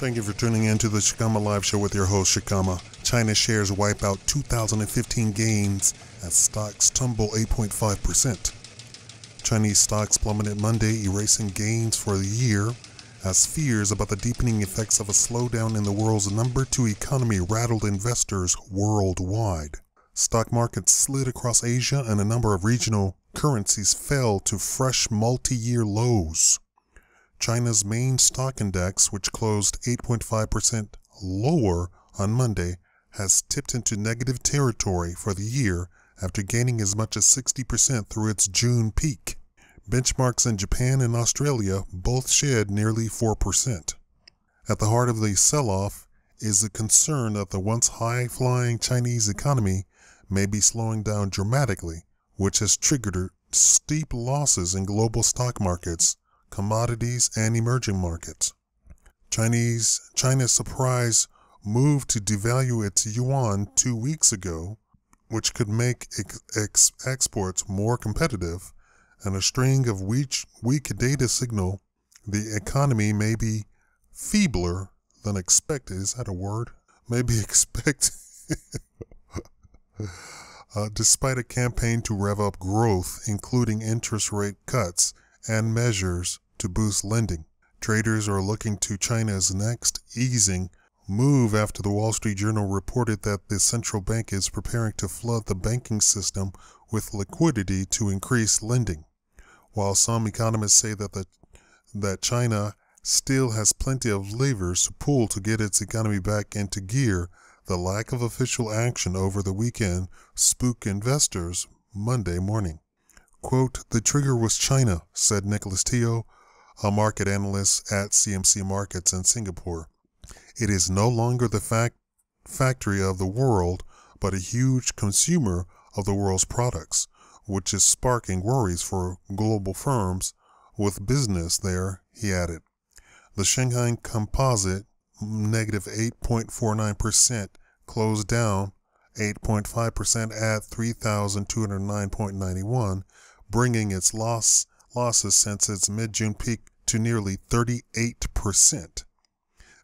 Thank you for tuning in to the Shikama Live Show with your host, Shikama. China shares wipe out 2015 gains as stocks tumble 8.5%. Chinese stocks plummeted Monday, erasing gains for the year as fears about the deepening effects of a slowdown in the world's number 2 economy rattled investors worldwide. Stock markets slid across Asia and a number of regional currencies fell to fresh multi-year lows. China's main stock index, which closed 8.5% lower on Monday, has tipped into negative territory for the year after gaining as much as 60% through its June peak. Benchmarks in Japan and Australia both shed nearly 4%. At the heart of the sell-off is the concern that the once high-flying Chinese economy may be slowing down dramatically, which has triggered steep losses in global stock markets, commodities, and emerging markets. China's surprise move to devalue its yuan 2 weeks ago, which could make exports more competitive, and a string of weak data signal the economy may be feebler than expected. Is that a word? Maybe expected. Despite a campaign to rev up growth, including interest rate cuts and measures to boost lending. Traders are looking to China's next easing move after the Wall Street Journal reported that the central bank is preparing to flood the banking system with liquidity to increase lending. While some economists say that China still has plenty of levers to pull to get its economy back into gear, the lack of official action over the weekend spooked investors Monday morning. Quote, "The trigger was China," said Nicholas Teo, a market analyst at CMC Markets in Singapore. "It is no longer the factory of the world, but a huge consumer of the world's products, which is sparking worries for global firms with business there," he added. The Shanghai Composite, negative 8.49%, closed down 8.5% at 3,209.91, bringing its losses since its mid-June peak to nearly 38%.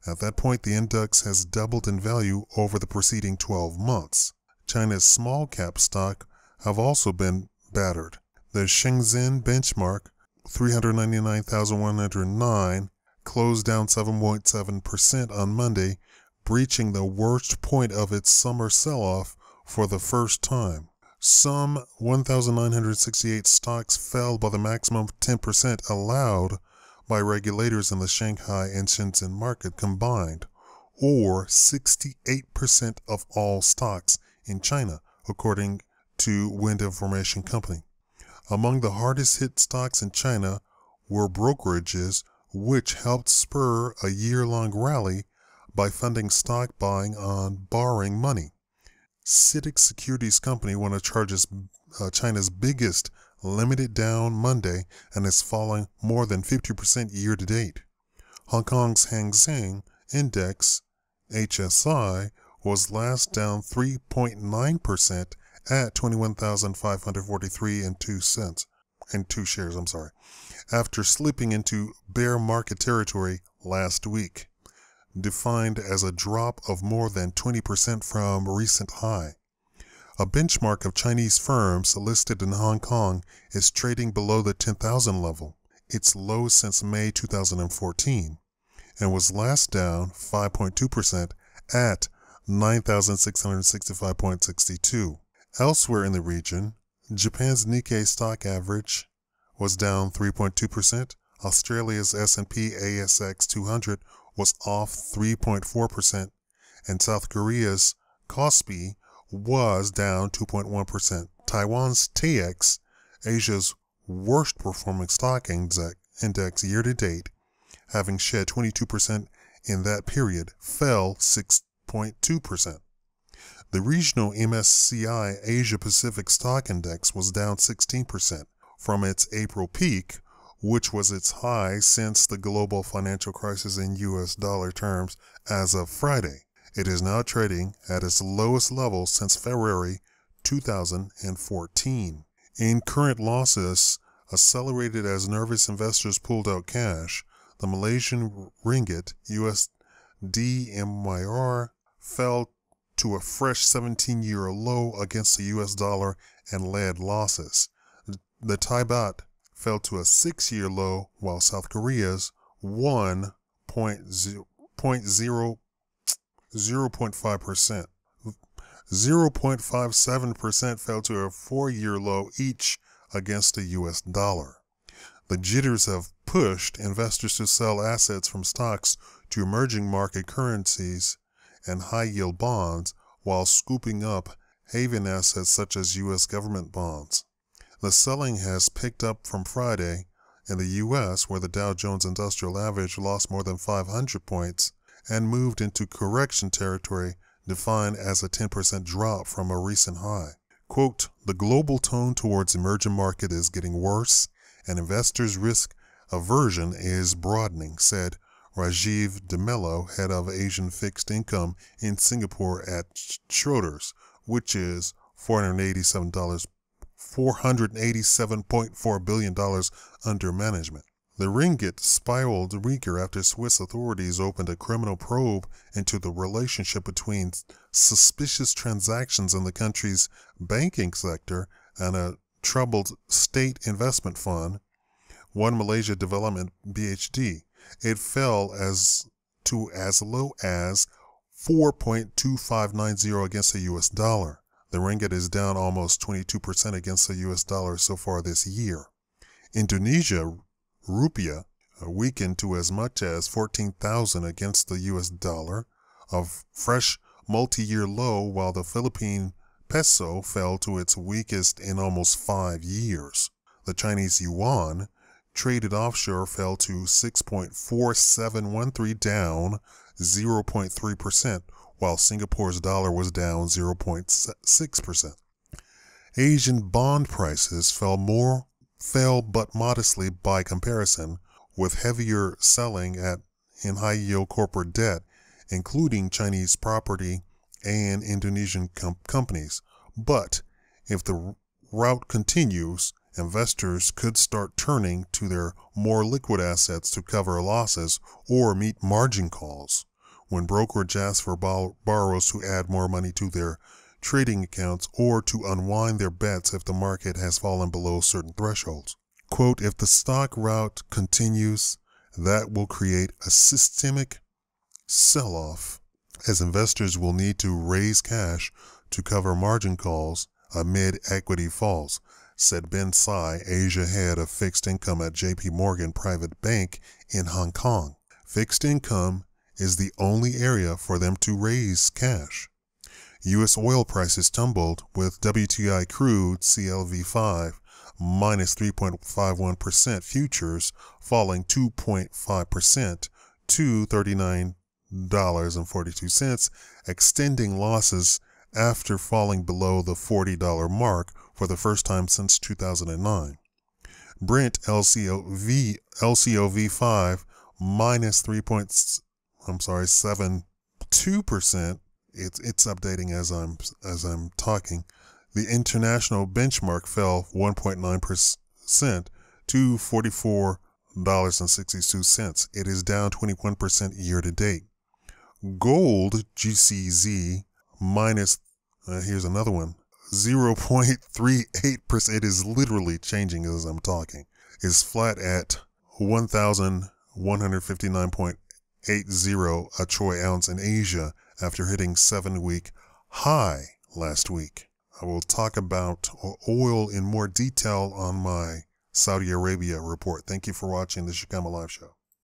At that point, the index has doubled in value over the preceding 12 months. China's small-cap stock have also been battered. The Shenzhen benchmark, 399,109, closed down 7.7% on Monday, breaching the worst point of its summer sell-off for the first time. Some 1,968 stocks fell by the maximum of 10% allowed by regulators in the Shanghai and Shenzhen market combined, or 68% of all stocks in China, according to Wind Information Company. Among the hardest hit stocks in China were brokerages, which helped spur a year-long rally by funding stock buying on borrowing money. CITIC Securities Company, one of China's biggest, limited down Monday and is falling more than 50% year to date. Hong Kong's Hang Seng Index, HSI, was last down 3.9% at 21,543.2 shares, after slipping into bear market territory last week, defined as a drop of more than 20% from recent high. A benchmark of Chinese firms listed in Hong Kong is trading below the 10,000 level, its low since May 2014, and was last down 5.2% at 9,665.62. Elsewhere in the region, Japan's Nikkei stock average was down 3.2%, Australia's S&P ASX 200 was off 3.4%, and South Korea's Kospi was down 2.1%. Taiwan's TAIEX, Asia's worst performing stock index year to date, having shed 22% in that period, fell 6.2%. The regional MSCI Asia Pacific Stock Index was down 16% from its April peak, which was its high since the global financial crisis in U.S. dollar terms as of Friday. It is now trading at its lowest level since February 2014. In current losses, accelerated as nervous investors pulled out cash, the Malaysian ringgit, US DMYR fell to a fresh 17-year low against the US dollar and led losses. The Thai baht fell to a 6-year low, while South Korea's 0.5% 0.57% fell to a 4-year low each against the US dollar. The jitters have pushed investors to sell assets from stocks to emerging market currencies and high-yield bonds while scooping up haven assets such as U.S. government bonds. The selling has picked up from Friday in the U.S., where the Dow Jones Industrial Average lost more than 500 points and moved into correction territory defined as a 10% drop from a recent high. Quote, "The global tone towards emerging market is getting worse and investors' risk aversion is broadening," said Rajiv DeMello, head of Asian fixed income in Singapore at Schroders, which is $487.4 billion under management. The ringgit spiraled weaker after Swiss authorities opened a criminal probe into the relationship between suspicious transactions in the country's banking sector and a troubled state investment fund, One Malaysia Development BHD. It fell as low as 4.2590 against the US dollar. The ringgit is down almost 22% against the US dollar so far this year. Indonesia rupiah weakened to as much as 14,000 against the US dollar, a fresh multi-year low, while the Philippine peso fell to its weakest in almost 5 years. The Chinese yuan traded offshore fell to 6.4713, down 0.3%, while Singapore's dollar was down 0.6%. Asian bond prices fell but modestly by comparison, with heavier selling in high-yield corporate debt, including Chinese property and Indonesian companies. But if the rout continues, investors could start turning to their more liquid assets to cover losses or meet margin calls. When brokerage asks for borrowers to add more money to their trading accounts or to unwind their bets if the market has fallen below certain thresholds. Quote, "If the stock rout continues, that will create a systemic sell-off, as investors will need to raise cash to cover margin calls amid equity falls," said Ben Tsai, Asia head of fixed income at JP Morgan Private Bank in Hong Kong. Fixed income is the only area for them to raise cash. U.S. oil prices tumbled, with WTI crude CLV5 minus 3.51%, futures falling 2.5% to $39.42, extending losses after falling below the $40 mark for the first time since 2009. Brent LCOV5 minus 3.72%. It's updating as I'm talking. The international benchmark fell 1.9% to $44.62. It is down 21% year to date. Gold GCZ minus, here's another one, 0.38%. It is literally changing as I'm talking. Is flat at 1,159.80 a troy ounce in Asia after hitting 7-week high last week. I will talk about oil in more detail on my Saudi Arabia report. Thank you for watching the Shikama Live Show.